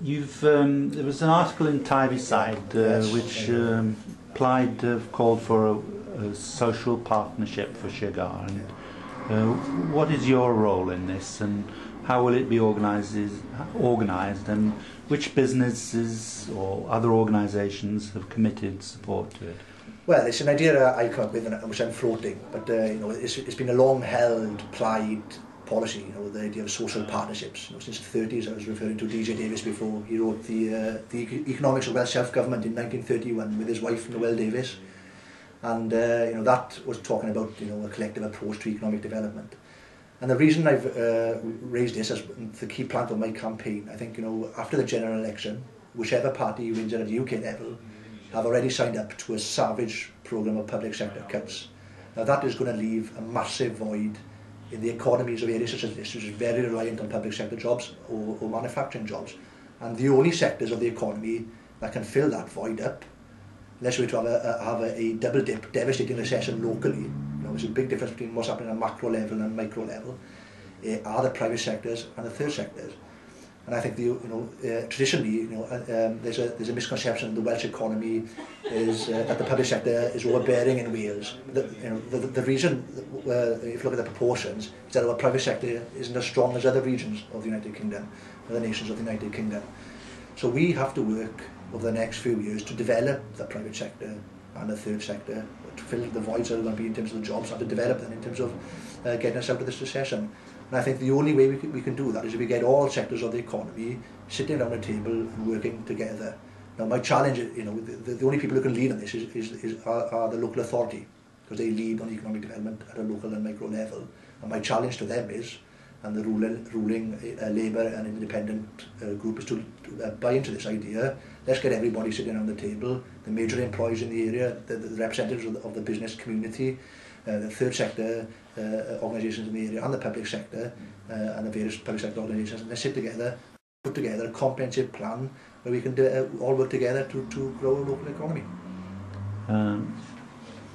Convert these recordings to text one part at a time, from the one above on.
There was an article in Tyneside which called for a social partnership for sugar. And what is your role in this, and how will it be organised, and which businesses or other organisations have committed support to it? Well, it's an idea I come up with and which I'm floating, but it's been a long-held, plied policy, the idea of social partnerships. Since the 30s, I was referring to D.J. Davis before. He wrote the Economics of Welsh Self-Government in 1931 with his wife, Noel Davis. And that was talking about a collective approach to economic development. And the reason I've raised this as the key plank of my campaign, I think after the general election, whichever party wins at the UK level have already signed up to a savage programme of public sector cuts. Now that is going to leave a massive void in the economies of areas such as this, which is very reliant on public sector jobs or manufacturing jobs. And the only sectors of the economy that can fill that void up, unless we have a double dip, devastating recession locally, there's a big difference between what's happening at macro level and micro level, are the private sectors and the third sectors. And I think traditionally, there's a misconception the Welsh economy is that the public sector is overbearing in Wales. The reason, if you look at the proportions, is that our private sector isn't as strong as other regions of the United Kingdom, other nations of the United Kingdom. So we have to work over the next few years to develop the private sector and the third sector, to fill the voids that are going to be in terms of the jobs, and to develop them in terms of getting us out of this recession. And I think the only way we can do that is if we get all sectors of the economy sitting around a table and working together. Now my challenge, the only people who can lead on this are the local authority, because they lead on economic development at a local and micro level. And my challenge to them is, and the ruling Labour and independent group is to buy into this idea. Let's get everybody sitting around the table, the major employees in the area, the representatives of the business community, the third sector organisations in the area, and the public sector and the various public sector organisations, and they sit together, put together a comprehensive plan where we can all work together to grow a local economy.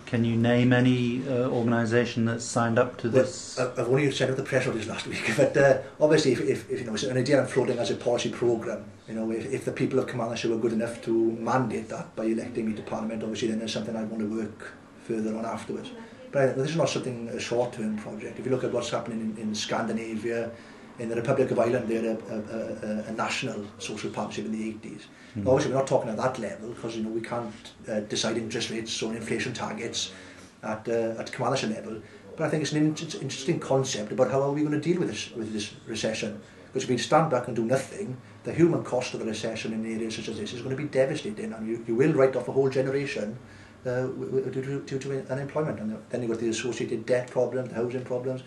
Can you name any organisation that's signed up to this? Well, I've only sent out the press release last week, but obviously if it's an idea I'm floating as a policy programme, if the people of Cambria were good enough to mandate that by electing me to Parliament, obviously then there's something I want to work further on afterwards. But this is not a short-term project. If you look at what's happening in Scandinavia, in the Republic of Ireland, they had a national social partnership in the 80s. Mm. Obviously, we're not talking at that level because we can't decide interest rates or inflation targets at commercial level. But I think it's an interesting concept about how are we going to deal with this recession. Because if we stand back and do nothing, the human cost of the recession in areas such as this is going to be devastating, and you will write off a whole generation due to unemployment. And then you've got the associated debt problems, the housing problems.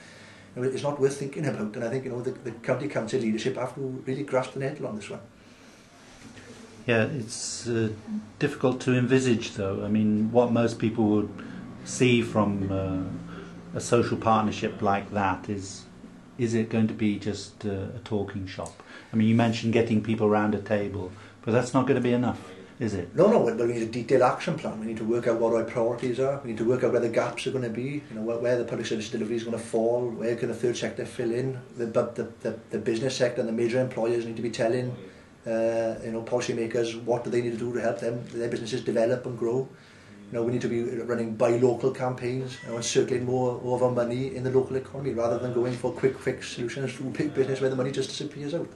It's not worth thinking about, and I think the county council leadership have to really grasp the nettle on this one. Yeah, it's difficult to envisage, though. I mean, what most people would see from a social partnership like that is it going to be just a talking shop? I mean, you mentioned getting people around a table, but that's not going to be enough, is it? No, we need a detailed action plan. We need to work out what our priorities are. We need to work out where the gaps are going to be, where the public service delivery is going to fall, where can the third sector fill in. The business sector and the major employers need to be telling policymakers what do they need to do to help their businesses develop and grow. We need to be running buy local campaigns and circulating more of our money in the local economy rather than going for quick fix solutions through big business where the money just disappears out.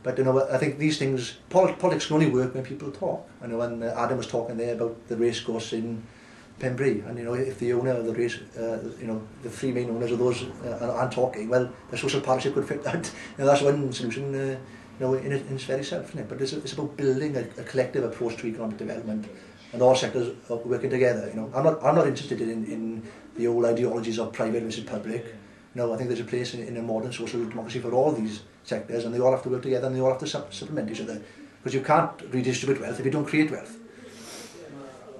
But I think these things, politics can only work when people talk. I know when Adam was talking there about the racecourse in Cambria, and if the owner of the race, the three main owners of those aren't talking, well, the social partnership could fit that. That's one solution. In its very self, isn't it? But it's about building a collective approach to economic development, and all sectors are working together. I'm not interested in the old ideologies of private versus public. I think there's a place in a modern social democracy for all these sectors, and they all have to work together, and they all have to supplement each other, because you can't redistribute wealth if you don't create wealth.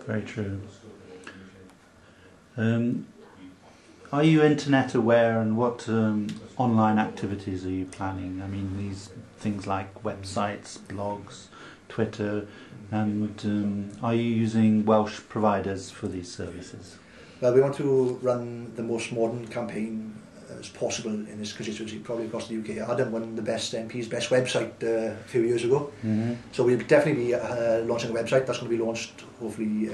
Very true. Are you internet aware, and what online activities are you planning? I mean, these things like websites, blogs, Twitter, and are you using Welsh providers for these services? Well, we want to run the most modern campaign as possible in this constituency, probably across the UK. Adam won the best MP's best website a few years ago. So we'll definitely be launching a website. That's going to be launched hopefully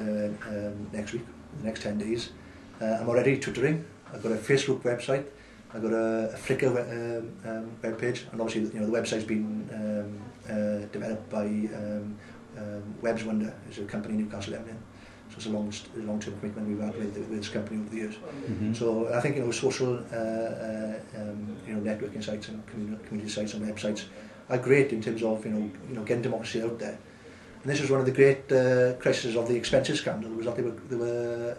next week, the next 10 days. I'm already tutoring. I've got a Facebook website. I've got a Flickr web page, and obviously the website's been developed by Web's Wonder, is a company in Newcastle, Emlyn. So it's a long-term commitment we've had with this company over the years. So I think social networking sites and community sites and websites are great in terms of getting democracy out there. And this was one of the great crises of the expenses scandal, was that they were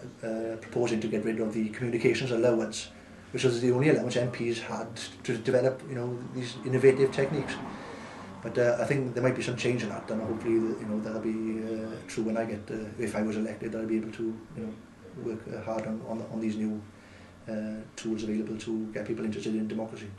proposing to get rid of the communications allowance, which was the only allowance MPs had to develop these innovative techniques. But I think there might be some change in that, and hopefully that'll be true when I get, if I was elected, I'll be able to work hard on these new tools available to get people interested in democracy.